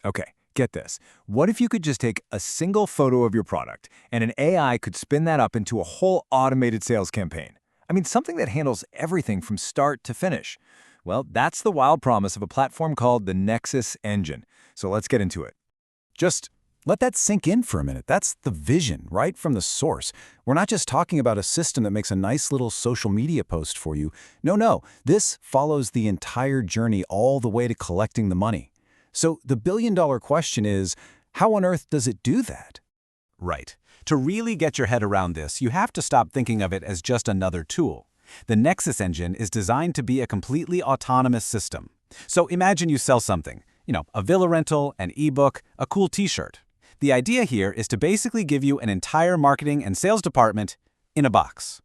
Okay, get this. What if you could just take a single photo of your product and an AI could spin that up into a whole automated sales campaign? I mean, something that handles everything from start to finish. Well, that's the wild promise of a platform called the Nexus engine. So let's get into it. Just let that sink in for a minute. That's the vision, right from the source. We're not just talking about a system that makes a nice little social media post for you. No. This follows the entire journey all the way to collecting the money. So the billion-dollar question is, how on earth does it do that? Right. To really get your head around this, you have to stop thinking of it as just another tool. The Nexus engine is designed to be a completely autonomous system. So imagine you sell something, a villa rental, an ebook, a cool t-shirt. The idea here is to basically give you an entire marketing and sales department in a box.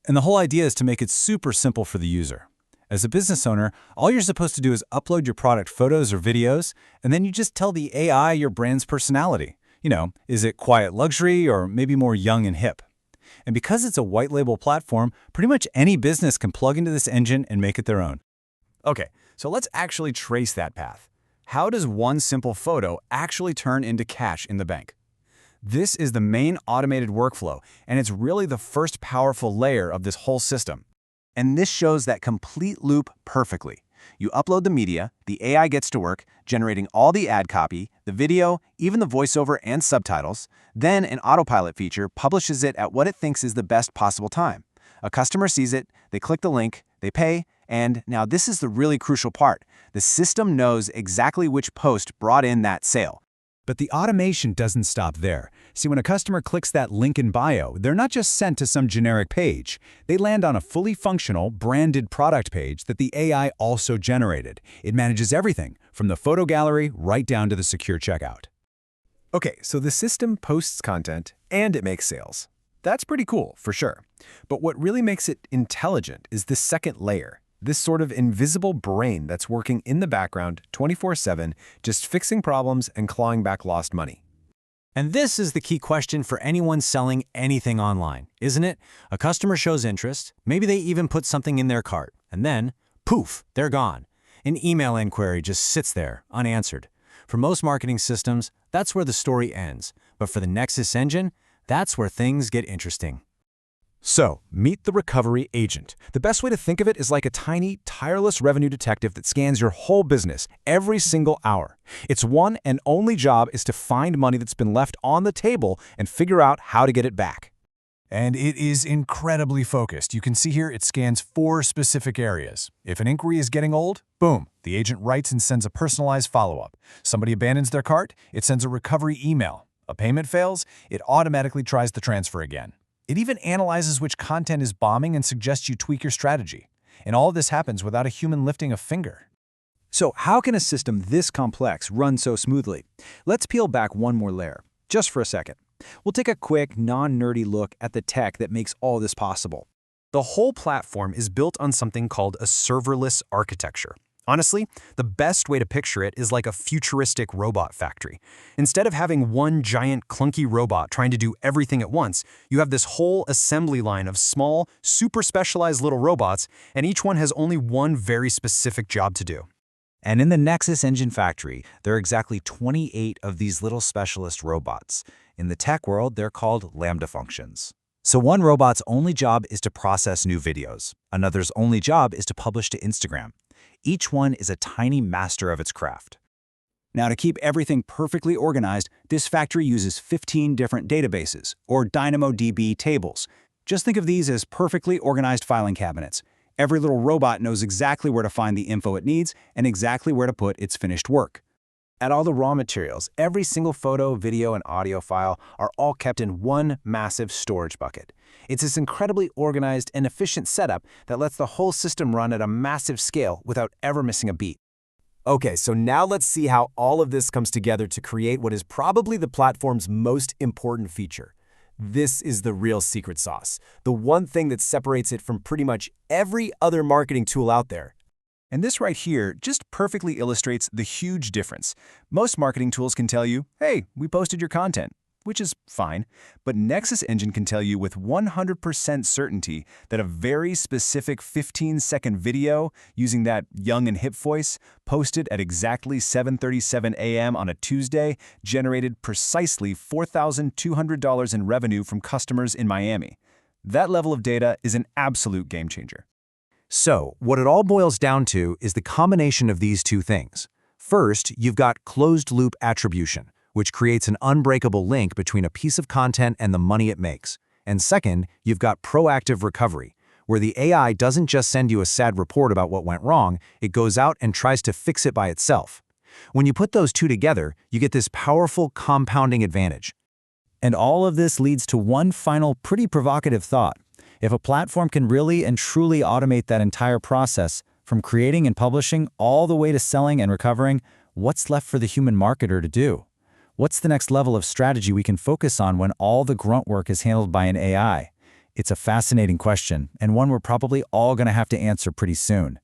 And the whole idea is to make it super simple for the user. As a business owner, all you're supposed to do is upload your product photos or videos, and then you just tell the AI your brand's personality. Is it quiet luxury or maybe more young and hip? And because it's a white label platform, pretty much any business can plug into this engine and make it their own. Okay, so let's actually trace that path. How does one simple photo actually turn into cash in the bank? This is the main automated workflow, and it's really the first powerful layer of this whole system. And this shows that complete loop perfectly. You upload the media, the AI gets to work, generating all the ad copy, the video, even the voiceover and subtitles. Then an autopilot feature publishes it at what it thinks is the best possible time. A customer sees it, they click the link, they pay, and now this is the really crucial part. The system knows exactly which post brought in that sale. But the automation doesn't stop there. See, when a customer clicks that link in bio, they're not just sent to some generic page. They land on a fully functional, branded product page that the AI also generated. It manages everything, from the photo gallery right down to the secure checkout. Okay, so the system posts content and it makes sales. That's pretty cool, for sure. But what really makes it intelligent is this second layer. This sort of invisible brain that's working in the background 24/7, just fixing problems and clawing back lost money. And this is the key question for anyone selling anything online, isn't it? A customer shows interest, maybe they even put something in their cart, and then, poof, they're gone. An email inquiry just sits there, unanswered. For most marketing systems, that's where the story ends. But for the Nexus engine, that's where things get interesting. So, meet the recovery agent. The best way to think of it is like a tiny, tireless revenue detective that scans your whole business every single hour. Its one and only job is to find money that's been left on the table and figure out how to get it back. And it is incredibly focused. You can see here it scans 4 specific areas. If an inquiry is getting old, boom, the agent writes and sends a personalized follow-up. Somebody abandons their cart, it sends a recovery email. A payment fails, it automatically tries the transfer again. It even analyzes which content is bombing and suggests you tweak your strategy. And all of this happens without a human lifting a finger. So how can a system this complex run so smoothly? Let's peel back one more layer, just for a second. We'll take a quick, non-nerdy look at the tech that makes all this possible. The whole platform is built on something called a serverless architecture. Honestly, the best way to picture it is like a futuristic robot factory. Instead of having one giant clunky robot trying to do everything at once, you have this whole assembly line of small, super specialized little robots, and each one has only one very specific job to do. And in the Nexus engine factory, there are exactly 28 of these little specialist robots. In the tech world, they're called Lambda functions. So one robot's only job is to process new videos. Another's only job is to publish to Instagram. Each one is a tiny master of its craft. Now, to keep everything perfectly organized, this factory uses 15 different databases, or DynamoDB tables. Just think of these as perfectly organized filing cabinets. Every little robot knows exactly where to find the info it needs and exactly where to put its finished work. And all the raw materials, every single photo, video, and audio file are all kept in one massive storage bucket. It's this incredibly organized and efficient setup that lets the whole system run at a massive scale without ever missing a beat. Okay, so now let's see how all of this comes together to create what is probably the platform's most important feature. This is the real secret sauce, the one thing that separates it from pretty much every other marketing tool out there. And this right here just perfectly illustrates the huge difference. Most marketing tools can tell you, hey, we posted your content. which is fine, but Nexus Engine can tell you with 100% certainty that a very specific 15-second video using that young and hip voice posted at exactly 7:37 a.m. on a Tuesday generated precisely $4,200 in revenue from customers in Miami. That level of data is an absolute game changer. So, what it all boils down to is the combination of these two things. First, you've got closed-loop attribution, which creates an unbreakable link between a piece of content and the money it makes. And second, you've got proactive recovery, where the AI doesn't just send you a sad report about what went wrong, it goes out and tries to fix it by itself. When you put those two together, you get this powerful compounding advantage. And all of this leads to one final pretty provocative thought. If a platform can really and truly automate that entire process, from creating and publishing all the way to selling and recovering, what's left for the human marketer to do? What's the next level of strategy we can focus on when all the grunt work is handled by an AI? It's a fascinating question, and one we're probably all going to have to answer pretty soon.